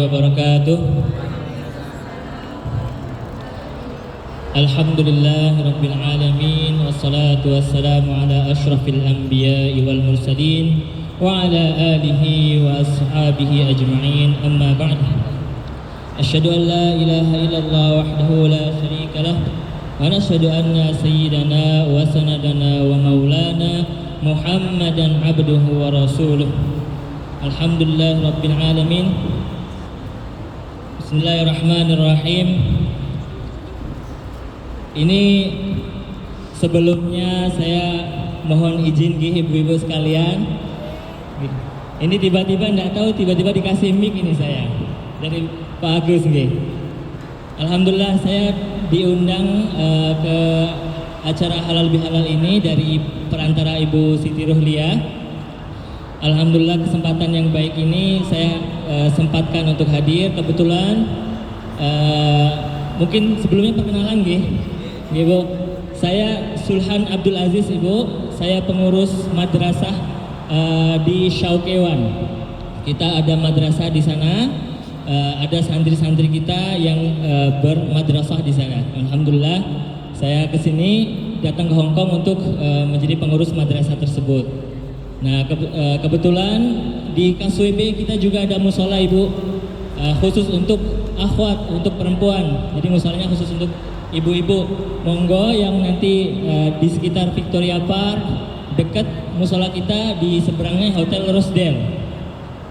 wabarakatuh. Alhamdulillah rabbil alamin, wassalatu wassalamu ala asyrafil anbiya'i wal mursalin wa ala alihi wa ashabihi ajma'in, amma ba'd. Asyhadu an la ilaha illallah wahdahu la syarika lah wa nashhadu anna sayyidana wa sanadana wa maulana Muhammadan abduhu wa rasuluh. Alhamdulillah rabbil alamin. Bismillahirrahmanirrahim. Ini sebelumnya saya mohon izin ibu-ibu sekalian. Ini tiba-tiba dikasih mic ini saya dari Pak Agus nggih. Alhamdulillah saya diundang ke acara halal bihalal ini dari perantara Ibu Siti Ruhlia. Alhamdulillah kesempatan yang baik ini saya sempatkan untuk hadir. Kebetulan mungkin sebelumnya perkenalan Ibu. Saya Sulhan Abdul Aziz Ibu. Saya pengurus madrasah di Syaukewan. Kita ada madrasah di sana. Ada santri-santri kita yang bermadrasah di sana. Alhamdulillah saya kesini datang ke Hong Kong untuk menjadi pengurus madrasah tersebut. Nah kebetulan di KSWB kita juga ada musola Ibu, khusus untuk akhwat, untuk perempuan. Jadi musolanya khusus untuk ibu-ibu. Monggo yang nanti di sekitar Victoria Park dekat musola kita, di seberangnya Hotel Rosedale.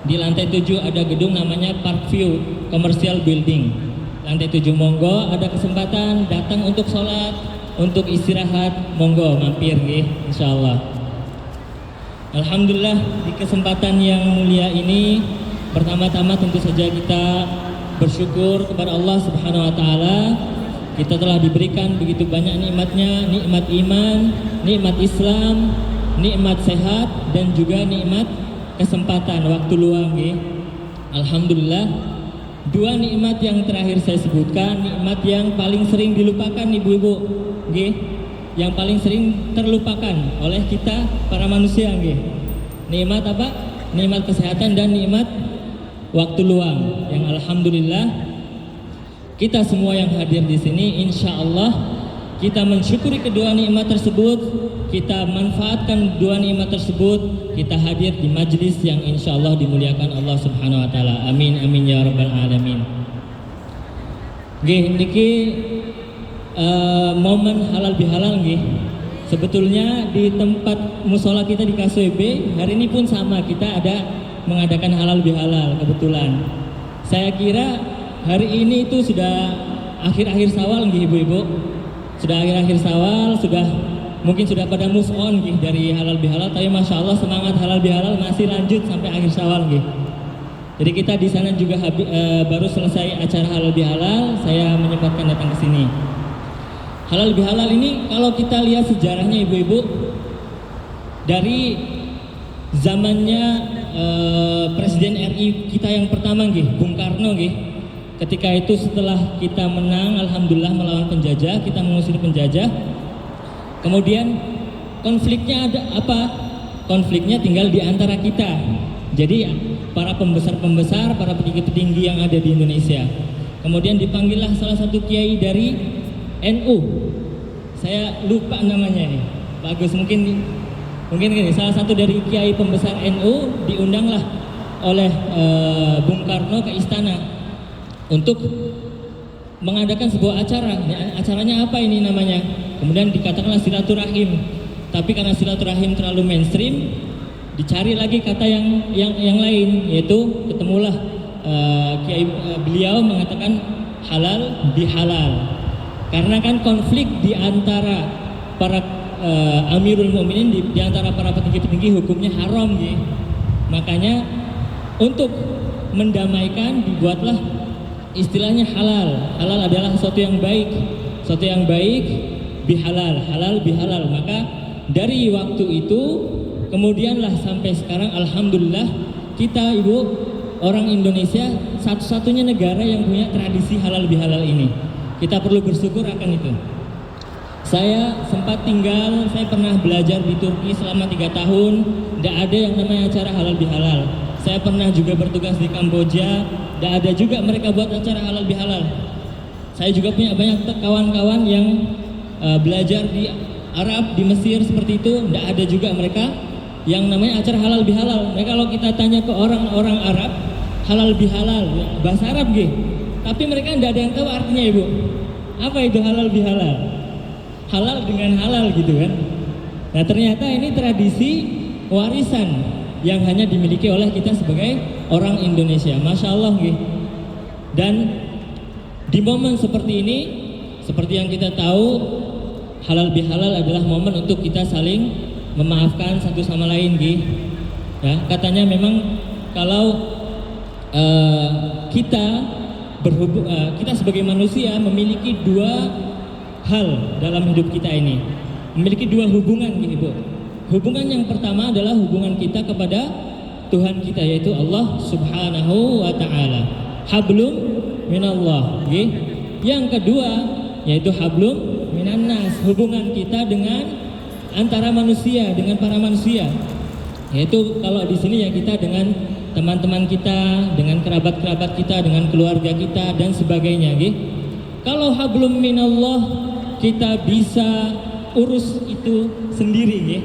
Di lantai 7 ada gedung namanya Parkview Commercial Building. Lantai 7, monggo ada kesempatan datang untuk sholat, untuk istirahat, monggo mampir insyaallah. Alhamdulillah di kesempatan yang mulia ini, pertama-tama tentu saja kita bersyukur kepada Allah Subhanahu wa taala. Kita telah diberikan begitu banyak nikmatnya, nikmat iman, nikmat Islam, nikmat sehat, dan juga nikmat kesempatan waktu luang Alhamdulillah. Dua nikmat yang terakhir saya sebutkan, nikmat yang paling sering dilupakan ibu-ibu yang paling sering terlupakan oleh kita para manusia Nikmat apa? Nikmat kesehatan dan nikmat waktu luang, yang alhamdulillah kita semua yang hadir di sini insya Allah kita mensyukuri kedua nikmat tersebut, kita manfaatkan dua nikmat tersebut, kita hadir di majlis yang insya Allah dimuliakan Allah Subhanahu wa taala. Amin amin ya rabbal alamin. Niki momen halal bihalal sebetulnya di tempat musola kita di KSWB hari ini pun sama, kita ada mengadakan halal bihalal. Kebetulan saya kira hari ini itu sudah akhir-akhir Syawal ibu-ibu, sudah akhir-akhir Syawal, mungkin sudah pada move on dari halal bihalal, tapi masya Allah semangat halal bihalal masih lanjut sampai akhir Syawal Jadi kita di sana juga baru selesai acara halal bihalal, saya menyempatkan datang ke sini. Halal bihalal ini kalau kita lihat sejarahnya ibu-ibu, dari zamannya Presiden RI kita yang pertama Bung Karno ketika itu setelah kita menang alhamdulillah melawan penjajah, kita mengusir penjajah. Kemudian konfliknya ada apa? Konfliknya tinggal di antara kita. Jadi para pembesar-pembesar, para petinggi-petinggi yang ada di Indonesia. Kemudian dipanggillah salah satu kiai dari NU. Saya lupa namanya nih. Bagus mungkin gini, salah satu dari kiai pembesar NU diundanglah oleh Bung Karno ke istana untuk mengadakan sebuah acara. Acaranya apa ini namanya? Kemudian dikatakanlah silaturahim. Tapi karena silaturahim terlalu mainstream, dicari lagi kata yang lain, yaitu ketemulah kiai beliau mengatakan halal bihalal. Karena kan konflik di antara para Amirul Mukminin, di antara para petinggi-petinggi hukumnya haram Makanya untuk mendamaikan dibuatlah istilahnya halal. Halal adalah sesuatu yang baik, bihalal, halal bihalal. Maka dari waktu itu kemudianlah sampai sekarang alhamdulillah kita ibu orang Indonesia satu-satunya negara yang punya tradisi halal bihalal ini. Kita perlu bersyukur akan itu. Saya pernah belajar di Turki selama 3 tahun. Tidak ada yang namanya acara halal bihalal. Saya pernah juga bertugas di Kamboja, dan ada juga mereka buat acara halal bihalal. Saya juga punya banyak kawan-kawan yang belajar di Arab, di Mesir seperti itu, tidak ada juga mereka yang namanya acara halal bihalal. Mereka kalau kita tanya ke orang-orang Arab, halal bihalal, bahasa Arab gitu. Tapi mereka tidak ada yang tahu artinya, Ibu. Apa itu halal bihalal? Halal dengan halal gitu kan. Nah, ternyata ini tradisi warisan yang hanya dimiliki oleh kita sebagai orang Indonesia. Masya Allah gitu. Dan di momen seperti ini, seperti yang kita tahu, halal bihalal adalah momen untuk kita saling memaafkan satu sama lain gitu. Ya, katanya memang kalau kita sebagai manusia memiliki dua hal dalam hidup kita ini, memiliki dua hubungan gitu, Bu. Hubungan yang pertama adalah hubungan kita kepada Tuhan kita, yaitu Allah Subhanahu wa Ta'ala. Hablum minallah. Okay? Yang kedua yaitu hablum minannas, hubungan kita dengan antara manusia, dengan para manusia. Yaitu kalau di sini ya kita dengan teman-teman kita, dengan kerabat-kerabat kita, dengan keluarga kita dan sebagainya. Okay? Kalau hablum minallah kita bisa urus itu sendiri, okay?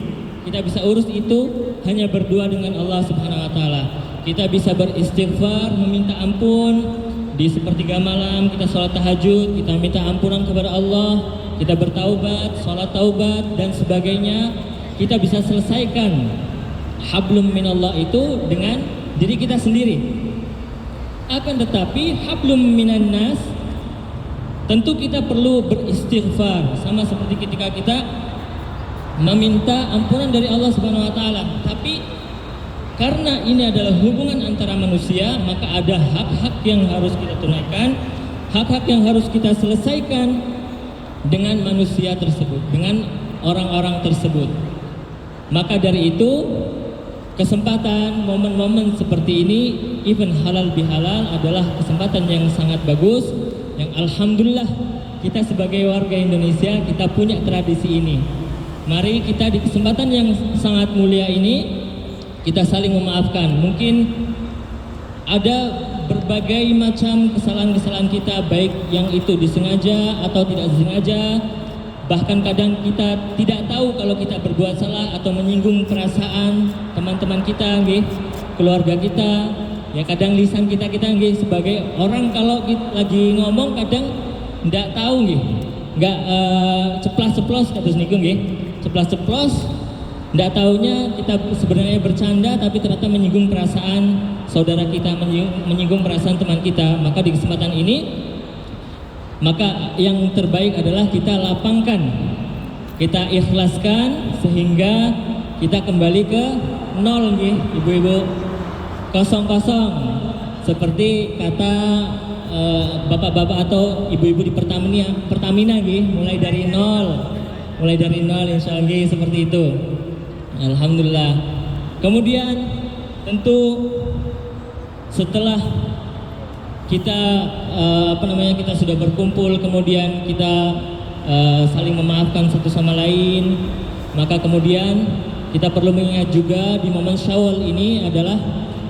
Kita bisa urus itu hanya berdua dengan Allah Subhanahu wa Ta'ala. Kita bisa beristighfar, meminta ampun di sepertiga malam, kita sholat tahajud, kita minta ampunan kepada Allah, kita bertaubat, sholat taubat dan sebagainya. Kita bisa selesaikan hablum minallah itu dengan diri kita sendiri. Akan tetapi hablum minannas, tentu kita perlu beristighfar, sama seperti ketika kita meminta ampunan dari Allah Subhanahu wa Ta'ala. Tapi karena ini adalah hubungan antara manusia, maka ada hak-hak yang harus kita tunaikan, hak-hak yang harus kita selesaikan dengan manusia tersebut, dengan orang-orang tersebut. Maka dari itu, kesempatan momen-momen seperti ini, event halal bihalal adalah kesempatan yang sangat bagus, yang alhamdulillah kita sebagai warga Indonesia kita punya tradisi ini. Mari kita di kesempatan yang sangat mulia ini kita saling memaafkan. Mungkin ada berbagai macam kesalahan-kesalahan kita, baik yang itu disengaja atau tidak disengaja. Bahkan kadang kita tidak tahu kalau kita berbuat salah atau menyinggung perasaan teman-teman kita, keluarga kita. Ya kadang lisan kita sebagai orang kalau kita lagi ngomong kadang tidak tahu, nggak ceplas-ceplos kata niku ceplas-ceplos, tidak taunya kita sebenarnya bercanda tapi ternyata menyinggung perasaan saudara kita, menyinggung perasaan teman kita. Maka di kesempatan ini, maka yang terbaik adalah kita lapangkan, kita ikhlaskan sehingga kita kembali ke nol, ibu-ibu, kosong-kosong, seperti kata bapak-bapak atau ibu-ibu di Pertamina, mulai dari nol, insya Allah seperti itu. Alhamdulillah. Kemudian tentu setelah kita kita sudah berkumpul, kemudian kita saling memaafkan satu sama lain, maka kemudian kita perlu mengingat juga di momen Syawal ini adalah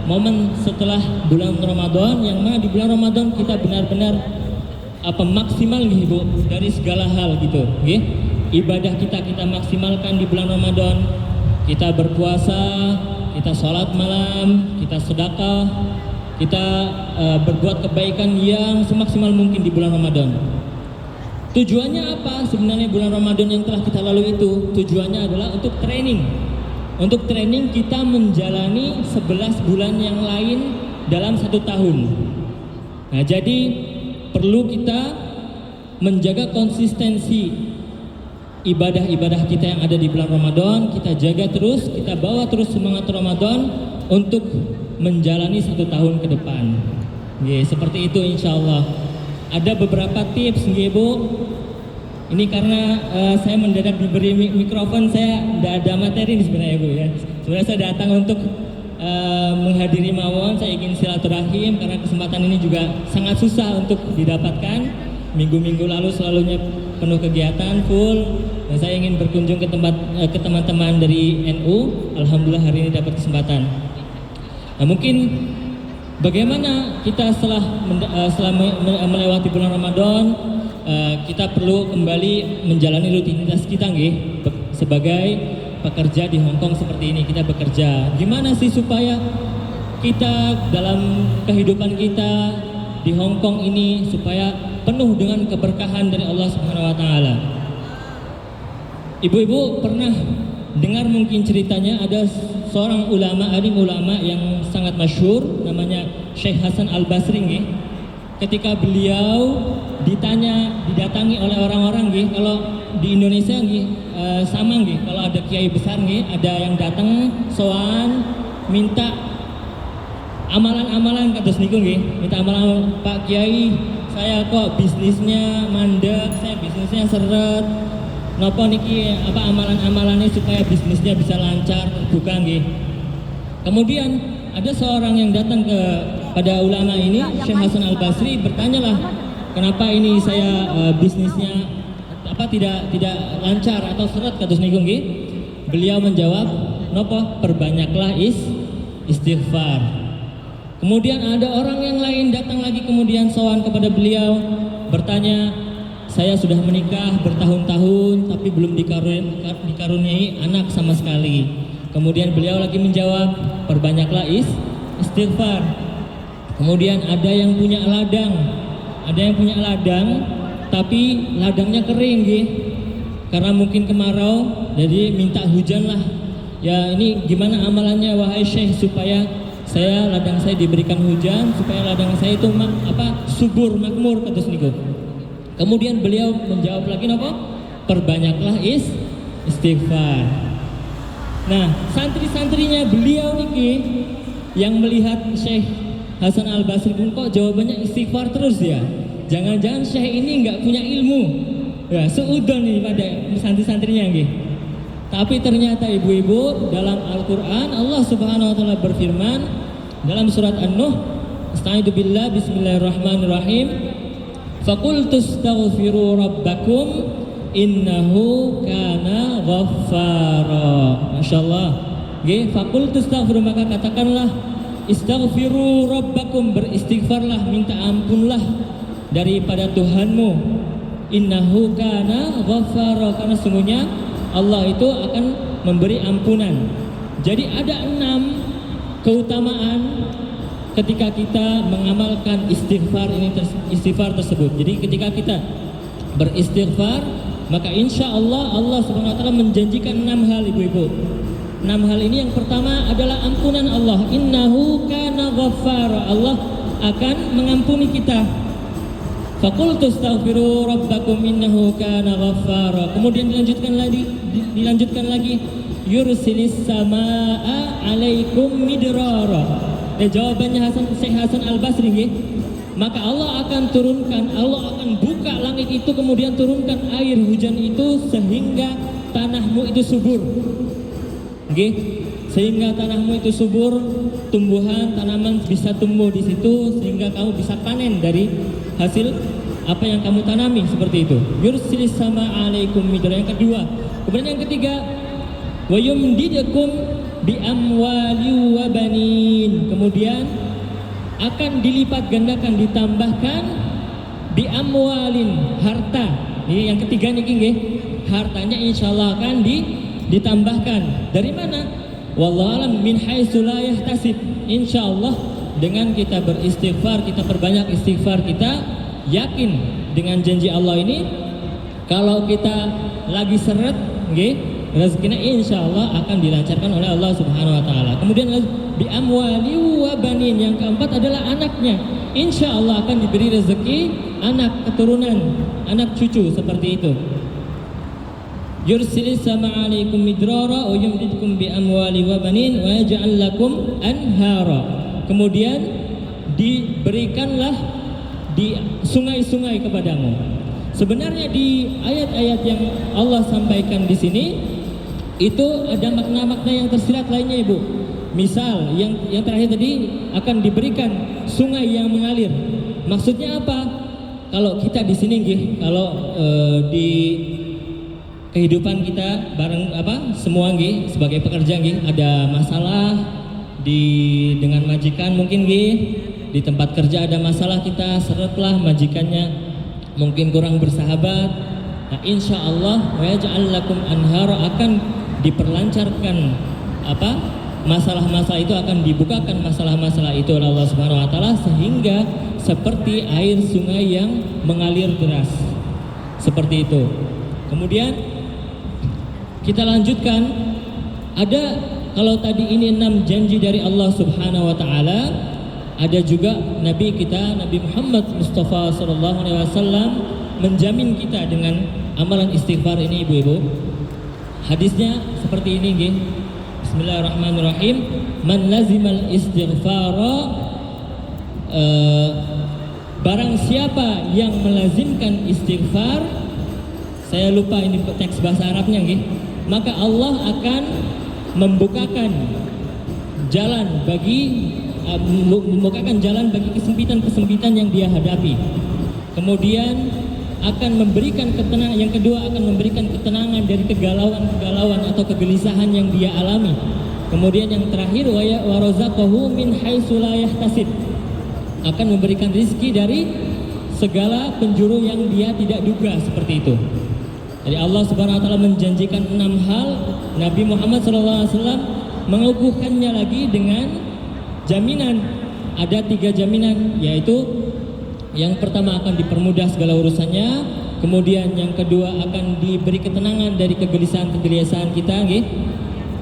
momen setelah bulan Ramadan, yang mana di bulan Ramadan kita benar-benar maksimal Bu dari segala hal gitu, ibadah kita maksimalkan di bulan Ramadan. Kita berpuasa, kita sholat malam, kita sedekah, kita berbuat kebaikan yang semaksimal mungkin di bulan Ramadan. Tujuannya apa sebenarnya bulan Ramadan yang telah kita lalui itu? Tujuannya adalah untuk training kita menjalani 11 bulan yang lain dalam 1 tahun. Nah, jadi perlu kita menjaga konsistensi ibadah-ibadah kita yang ada di bulan Ramadan. Kita jaga terus, kita bawa terus semangat Ramadan untuk menjalani 1 tahun ke depan. Seperti itu insya Allah. Ada beberapa tips Bu. Ini karena saya mendadak diberi mikrofon, saya tidak ada materi ini sebenarnya Bu ya. Sebenarnya saya datang untuk menghadiri mawon, saya ingin silaturahim karena kesempatan ini juga sangat susah untuk didapatkan. Minggu-minggu lalu selalunya penuh kegiatan full, dan saya ingin berkunjung ke teman-teman dari NU. Alhamdulillah hari ini dapat kesempatan. Nah, mungkin bagaimana kita setelah melewati bulan Ramadan, kita perlu kembali menjalani rutinitas kita nggih, sebagai pekerja di Hong Kong seperti ini. Kita bekerja gimana sih supaya kita dalam kehidupan kita di Hong Kong ini supaya penuh dengan keberkahan dari Allah Subhanahu wa taala. Ibu-ibu pernah dengar mungkin ceritanya, ada seorang alim ulama yang sangat masyhur namanya Syekh Hasan Al-Basri nggih. Ketika beliau didatangi oleh orang-orang nggih, kalau di Indonesia nggih sama nggih, kalau ada kiai besar nggih, ada yang datang sowan minta amalan-amalan kados niku nggih, minta amalan, Pak Kiai, saya kok bisnisnya mandek, saya bisnisnya seret. Napa niki amalan-amalannya supaya bisnisnya bisa lancar terbuka nggih. Kemudian ada seorang yang datang pada ulama ini, Syekh Hasan Al-Basri, bertanyalah, kenapa ini saya bisnisnya tidak lancar atau seret kados niku nggih. Beliau menjawab, napa perbanyaklah istighfar. Kemudian ada orang yang lain datang lagi kemudian sowan kepada beliau, bertanya, saya sudah menikah bertahun-tahun tapi belum dikaruniai anak sama sekali. Kemudian beliau lagi menjawab, perbanyaklah istighfar. Kemudian ada yang punya ladang tapi ladangnya kering nggih. Karena mungkin kemarau, jadi minta hujan lah. Ya ini gimana amalannya wahai Syekh supaya ladang saya diberikan hujan, supaya ladang saya itu subur, makmur kados niku. Kemudian beliau menjawab lagi napa? Perbanyaklah istighfar. Nah, santri-santrinya beliau niki yang melihat Syekh Hasan Al-Basri pun kok jawabannya istighfar terus ya. Jangan-jangan Syekh ini enggak punya ilmu. Ya, seudon nih pada santri-santrinya nggih. Tapi ternyata ibu-ibu, dalam Al-Qur'an Allah Subhanahu wa taala berfirman dalam surat An-Nuh, Astagfiru billah, bismillahirrahmanirrahim. Faqultu astaghfiru rabbakum innahu kana ghaffara. Masyaallah. Nggih, faqultu astaghfiru, maka katakanlah istaghfiru rabbakum, beristighfarlah, minta ampunlah daripada Tuhanmu. Innahu kana ghaffara, karena sungguhnya Allah itu akan memberi ampunan. Jadi ada 6 keutamaan ketika kita mengamalkan istighfar tersebut. Jadi ketika kita beristighfar, maka insya Allah Allah Subhanahu wa taala menjanjikan 6 hal ibu-ibu. 6 hal ini yang pertama adalah ampunan Allah. Innahu kana ghaffara, Allah akan mengampuni kita. Faqultu astaghfiru rabbakum innahu kana ghaffara. Kemudian dilanjutkan lagi yursilis samaa alaikum midrara. Jawabannya Syekh Hasan Al-Basri nggih. Maka Allah akan buka langit itu, kemudian turunkan air hujan itu sehingga tanahmu itu subur. Nggih. Sehingga tanahmu itu subur, tumbuhan tanaman bisa tumbuh di situ sehingga kamu bisa panen dari hasil apa yang kamu tanami, seperti itu. Yursilis sama alaikum midrara. Yang kedua. Kemudian yang ketiga, wa yumdidukum bi amwali wa banin. Kemudian akan dilipat gandakan, ditambahkan bi amwalin, harta. Ini yang ketiga niki nggih. Hartanya insyaallah akan ditambahkan. Dari mana? Wallahu alam, min haitsu la yahtasib. Insyaallah dengan kita beristighfar, kita perbanyak istighfar, kita yakin dengan janji Allah ini, kalau kita lagi seret nggih, rezekinya insyaallah akan dilancarkan oleh Allah Subhanahu wa taala. Kemudian bi amwali wa banin, yang keempat adalah anaknya. Insyaallah akan diberi rezeki anak keturunan, anak cucu, seperti itu. Yursilis sama alaikum midrara wa yumdidkum bi amwali wa banin wa yaj'al lakum anhara. Kemudian diberikanlah di sungai-sungai kepadamu. Sebenarnya di ayat-ayat yang Allah sampaikan di sini itu ada makna-makna yang tersirat lainnya, Ibu. Misal yang terakhir tadi akan diberikan sungai yang mengalir. Maksudnya apa? Kalau kita di sini nggih, kalau di kehidupan kita bareng semua nggih sebagai pekerja nggih, ada masalah, dengan majikan mungkin di tempat kerja ada masalah, kita seretlah majikannya mungkin kurang bersahabat. Nah, insya Allah wa yaj'al lakum anhara, akan diperlancarkan masalah-masalah itu, akan dibukakan masalah-masalah itu oleh Allah Subhanahu wa taala, sehingga seperti air sungai yang mengalir deras. Seperti itu. Kemudian kita lanjutkan, ada kalau tadi ini 6 janji dari Allah Subhanahu wa taala, ada juga Nabi kita Nabi Muhammad Mustafa sallallahu alaihi wasallam menjamin kita dengan amalan istighfar ini, ibu-ibu. Hadisnya seperti ini nggih. Bismillahirrahmanirrahim. Man lazimal istighfara, barang siapa yang melazimkan istighfar, saya lupa ini teks bahasa Arabnya nggih, maka Allah akan membukakan jalan bagi kesempitan-kesempitan yang dia hadapi. Kemudian akan memberikan ketenangan, yang kedua akan memberikan ketenangan dari kegalauan atau kegelisahan yang dia alami. Kemudian yang terakhir wa razaqahu min haitsu la yahtasib, akan memberikan rizki dari segala penjuru yang dia tidak duga, seperti itu. Jadi Allah Subhanahu wa taala menjanjikan 6 hal, Nabi Muhammad SAW mengukuhkannya lagi dengan jaminan. Ada 3 jaminan, yaitu yang pertama akan dipermudah segala urusannya, kemudian yang kedua akan diberi ketenangan dari kegelisahan kita.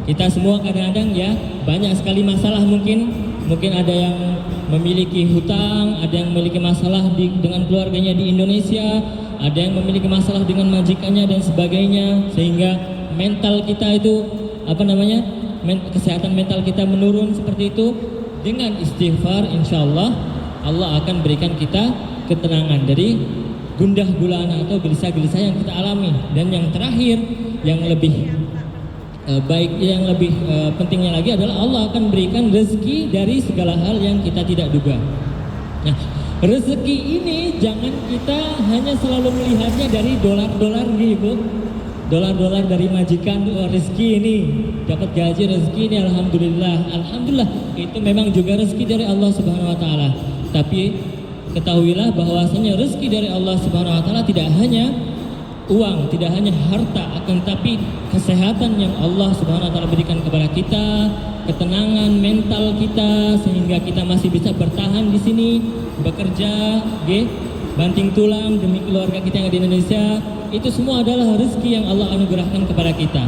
Kita semua kadang-kadang ya banyak sekali masalah, mungkin ada yang memiliki hutang, ada yang memiliki masalah dengan keluarganya di Indonesia, ada yang memiliki masalah dengan majikannya dan sebagainya, sehingga mental kita itu kesehatan mental kita menurun. Seperti itu. Dengan istighfar insyaallah Allah akan berikan kita ketenangan dari gundah gulana atau gelisah-gelisah yang kita alami. Dan yang terakhir, yang lebih pentingnya lagi adalah Allah akan berikan rezeki dari segala hal yang kita tidak duga. Nah, rezeki ini jangan kita hanya selalu melihatnya dari dolar-dolar gitu. Dolar-dolar dari majikan, rezeki ini dapat gaji, rezeki ini alhamdulillah itu memang juga rezeki dari Allah Subhanahu wa taala. Tapi ketahuilah bahwasanya rezeki dari Allah Subhanahu wa taala tidak hanya uang, tidak hanya harta, akan tapi kesehatan yang Allah Subhanahu wa taala berikan kepada kita, ketenangan mental kita sehingga kita masih bisa bertahan di sini, bekerja, banting tulang demi keluarga kita yang ada di Indonesia. Itu semua adalah rezeki yang Allah anugerahkan kepada kita.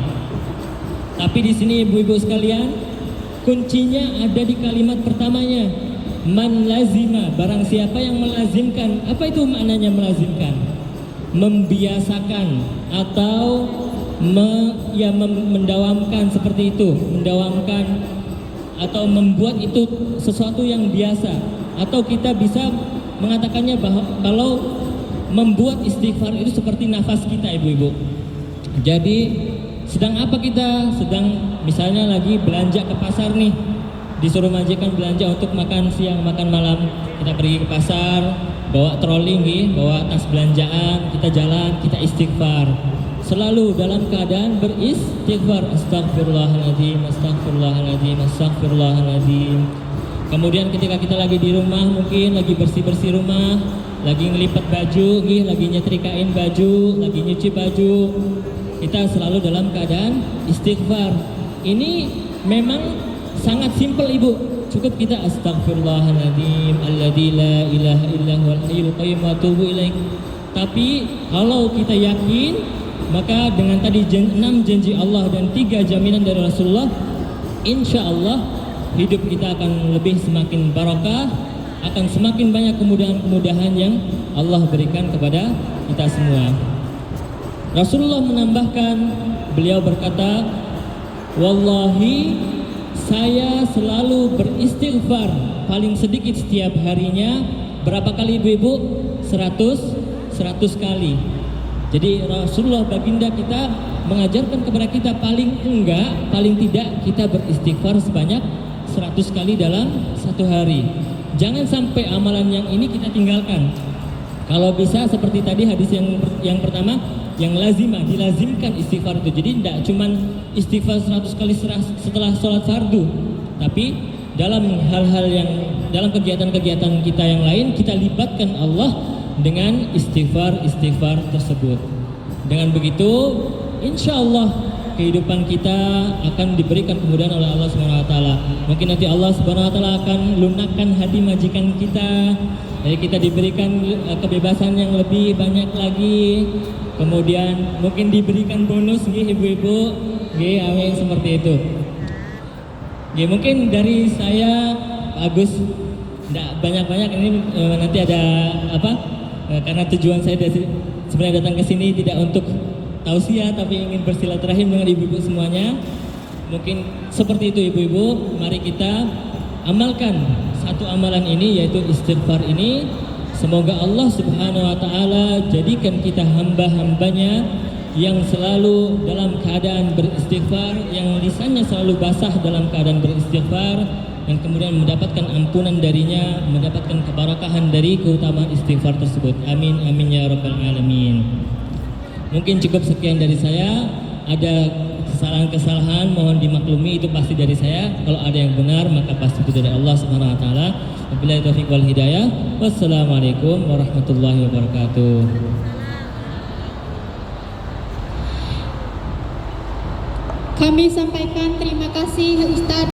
Tapi di sini ibu-ibu sekalian, kuncinya ada di kalimat pertamanya. Man lazima, barang siapa yang melazimkan. Apa itu maknanya melazimkan? Membiasakan atau mendawamkan, seperti itu. Mendawamkan atau membuat itu sesuatu yang biasa. Atau kita bisa mengatakannya bahwa kalau membuat istighfar itu seperti nafas kita, ibu-ibu. Jadi sedang apa kita? Sedang misalnya lagi belanja ke pasar nih, disuruh majikan belanja untuk makan siang, makan malam. Kita pergi ke pasar, bawa trolling, bawa tas belanjaan, kita jalan, kita istighfar. Selalu dalam keadaan beristighfar. Astagfirullahaladzim, astagfirullahaladzim, astagfirullahaladzim. Kemudian ketika kita lagi di rumah, mungkin lagi bersih-bersih rumah, lagi ngelipat baju, lagi nyetrikain baju, lagi nyuci baju, kita selalu dalam keadaan istighfar. Ini memang sangat simpel, ibu. Cukup kita astagfirullahaladzim alladzi la ilaha illa huwal hayyul qayyum wa atubu ilaih. Tapi kalau kita yakin, maka dengan tadi 6 janji Allah dan 3 jaminan dari Rasulullah, insya Allah hidup kita akan lebih semakin barakah, akan semakin banyak kemudahan-kemudahan yang Allah berikan kepada kita semua. Rasulullah menambahkan, beliau berkata, wallahi saya selalu beristighfar paling sedikit setiap harinya. Berapa kali, ibu-ibu? 100 kali. Jadi Rasulullah baginda kita mengajarkan kepada kita paling tidak kita beristighfar sebanyak 100 kali dalam satu hari. Jangan sampai amalan yang ini kita tinggalkan. Kalau bisa seperti tadi hadis yang pertama, yang dilazimkan istighfar itu. Jadi tidak cuman istighfar 100 kali setelah sholat fardu, tapi dalam hal-hal yang dalam kegiatan-kegiatan kita yang lain kita libatkan Allah dengan istighfar tersebut. Dengan begitu, insya Allah kehidupan kita akan diberikan kemudahan oleh Allah Subhanahu Wa Taala. Mungkin nanti Allah Subhanahu Wa Taala akan lunakkan hati majikan kita, jadi kita diberikan kebebasan yang lebih banyak lagi. Kemudian mungkin diberikan bonus, ibu-ibu, amin, seperti itu. Mungkin dari saya, Pak Agus, tidak banyak-banyak ini nanti ada apa? Karena tujuan saya sebenarnya datang ke sini tidak untuk tausiah, tapi ingin bersilaturahim dengan ibu-ibu semuanya. Mungkin seperti itu ibu-ibu. Mari kita amalkan satu amalan ini, yaitu istighfar ini. Semoga Allah Subhanahu Wa Taala jadikan kita hamba-hambanya yang selalu dalam keadaan beristighfar, yang lisannya selalu basah dalam keadaan beristighfar, dan kemudian mendapatkan ampunan darinya, mendapatkan keberkahan dari keutamaan istighfar tersebut. Amin, amin ya rabbal alamin. Mungkin cukup sekian dari saya. Ada kesalahan-kesalahan mohon dimaklumi, itu pasti dari saya. Kalau ada yang benar maka pasti itu dari Allah Subhanahu Wa Taala. Wabillahi taufiq wal hidayah. Wassalamualaikum warahmatullahi wabarakatuh. Kami sampaikan terima kasih Ustadz